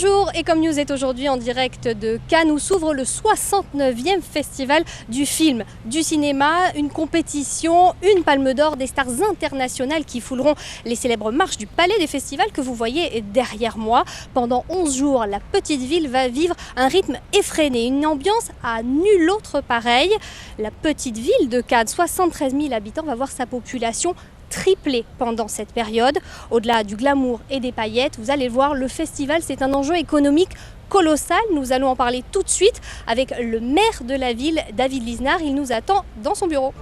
Bonjour, Ecom News est aujourd'hui en direct de Cannes où s'ouvre le 69e festival du film, du cinéma, une compétition, une palme d'or, des stars internationales qui fouleront les célèbres marches du Palais des Festivals que vous voyez derrière moi. Pendant 11 jours, la petite ville va vivre un rythme effréné, une ambiance à nul autre pareille. La petite ville de Cannes, 73 000 habitants, va voir sa population triplé pendant cette période. Au-delà du glamour et des paillettes, vous allez voir, le festival, c'est un enjeu économique colossal. Nous allons en parler tout de suite avec le maire de la ville, David Lisnard. Il nous attend dans son bureau.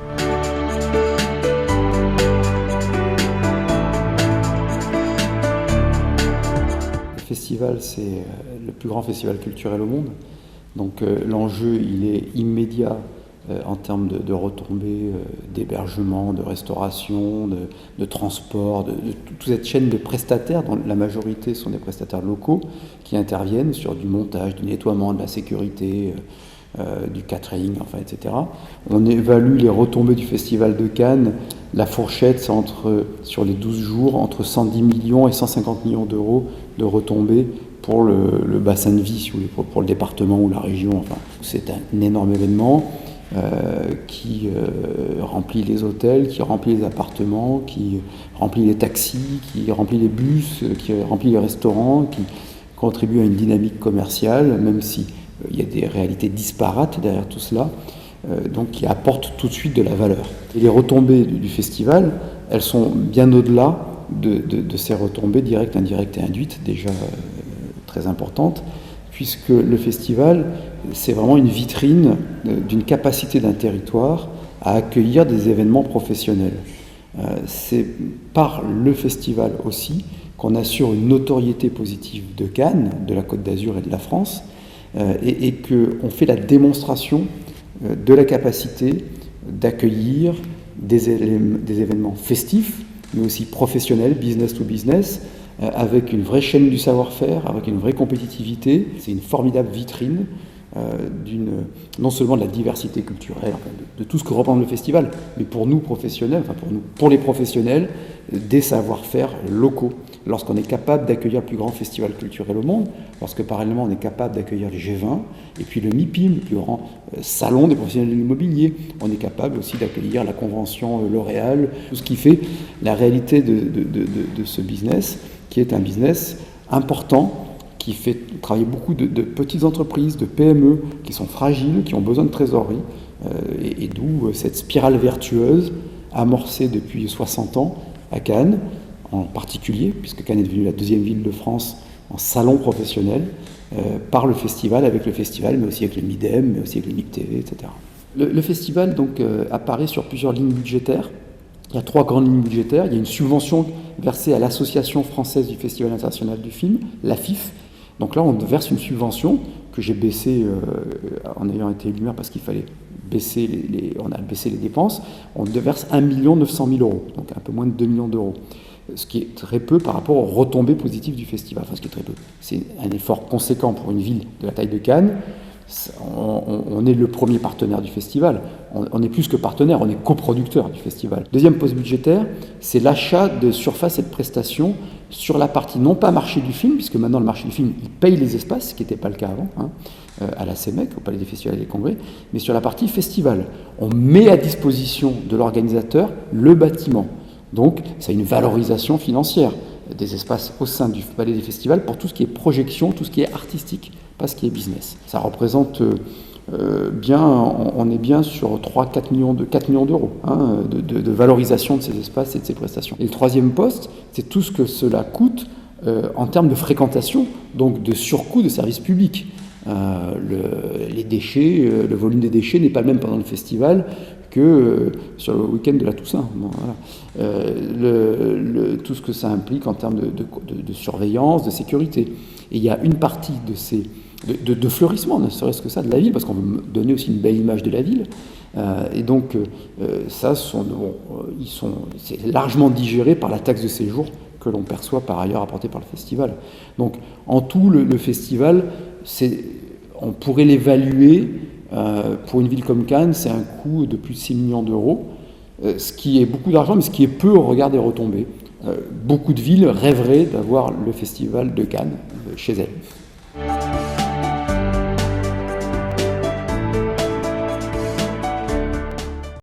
Le festival, c'est le plus grand festival culturel au monde. Donc l'enjeu, il est immédiat en termes de retombées, d'hébergement, de restauration, de transport, de toute cette chaîne de prestataires, dont la majorité sont des prestataires locaux, qui interviennent sur du montage, du nettoiement, de la sécurité, du catering, enfin, etc. On évalue les retombées du Festival de Cannes. La fourchette, c'est sur les 12 jours, entre 110 millions et 150 millions d'euros de retombées pour le bassin de vie, si vous voulez, pour le département ou la région. Enfin, c'est un énorme événement. Qui remplit les hôtels, qui remplit les appartements, qui remplit les taxis, qui remplit les bus, qui remplit les restaurants, qui contribue à une dynamique commerciale, même si il y a des réalités disparates derrière tout cela, donc qui apporte tout de suite de la valeur. Et les retombées du festival, elles sont bien au-delà de ces retombées directes, indirectes et induites, déjà très importantes, puisque le festival, c'est vraiment une vitrine d'une capacité d'un territoire à accueillir des événements professionnels. C'est par le festival aussi qu'on assure une notoriété positive de Cannes, de la Côte d'Azur et de la France, et qu'on fait la démonstration de la capacité d'accueillir des événements festifs, mais aussi professionnels, business to business, avec une vraie chaîne du savoir-faire, avec une vraie compétitivité. C'est une formidable vitrine non seulement de la diversité culturelle, enfin de tout ce que représente le festival, mais pour nous professionnels, enfin pour les professionnels, des savoir-faire locaux. Lorsqu'on est capable d'accueillir le plus grand festival culturel au monde, lorsque parallèlement on est capable d'accueillir les G20, et puis le MIPIM, le plus grand salon des professionnels de l'immobilier, on est capable aussi d'accueillir la convention L'Oréal, tout ce qui fait la réalité de ce business, qui est un business important, qui fait travailler beaucoup de petites entreprises, de PME, qui sont fragiles, qui ont besoin de trésorerie, et d'où cette spirale vertueuse amorcée depuis 60 ans à Cannes, en particulier, puisque Cannes est devenue la deuxième ville de France en salon professionnel, par le festival, avec le festival, mais aussi avec le MIDEM, mais aussi avec le MIPTV, etc. Le festival donc, apparaît sur plusieurs lignes budgétaires. Il y a 3 grandes lignes budgétaires. Il y a une subvention versée à l'Association française du Festival international du film, l'AFIF. Donc là, on verse une subvention que j'ai baissée en ayant été élu maire parce qu'il fallait baisser on a baissé les dépenses. On verse 1 900 000 euros, donc un peu moins de 2 millions d'euros. Ce qui est très peu par rapport aux retombées positives du festival. Enfin, ce qui est très peu. C'est un effort conséquent pour une ville de la taille de Cannes. On est le premier partenaire du festival. On est plus que partenaire, on est coproducteur du festival. Deuxième poste budgétaire, c'est l'achat de surfaces et de prestations sur la partie non pas marché du film, puisque maintenant le marché du film, il paye les espaces, ce qui n'était pas le cas avant, à la CEMEC, au Palais des Festivals et des Congrès, mais sur la partie festival. On met à disposition de l'organisateur le bâtiment. Donc, c'est une valorisation financière des espaces au sein du Palais des Festivals pour tout ce qui est projection, tout ce qui est artistique, pas ce qui est business. Ça représente on est bien sur 4 millions d'euros de valorisation de ces espaces et de ces prestations. Et le troisième poste, c'est tout ce que cela coûte en termes de fréquentation, donc de surcoût de services publics. Les déchets, le volume des déchets n'est pas le même pendant le festival que sur le week-end de la Toussaint. Bon, voilà. Tout ce que ça implique en termes de surveillance, de sécurité. Et il y a une partie de fleurissement, ne serait-ce que ça, de la ville, parce qu'on veut donner aussi une belle image de la ville. Et donc, c'est largement digéré par la taxe de séjour que l'on perçoit par ailleurs apportée par le festival. Donc, en tout, le festival, on pourrait l'évaluer, pour une ville comme Cannes, c'est un coût de plus de 6 millions d'euros, ce qui est beaucoup d'argent, mais ce qui est peu au regard des retombées. Beaucoup de villes rêveraient d'avoir le festival de Cannes chez elles.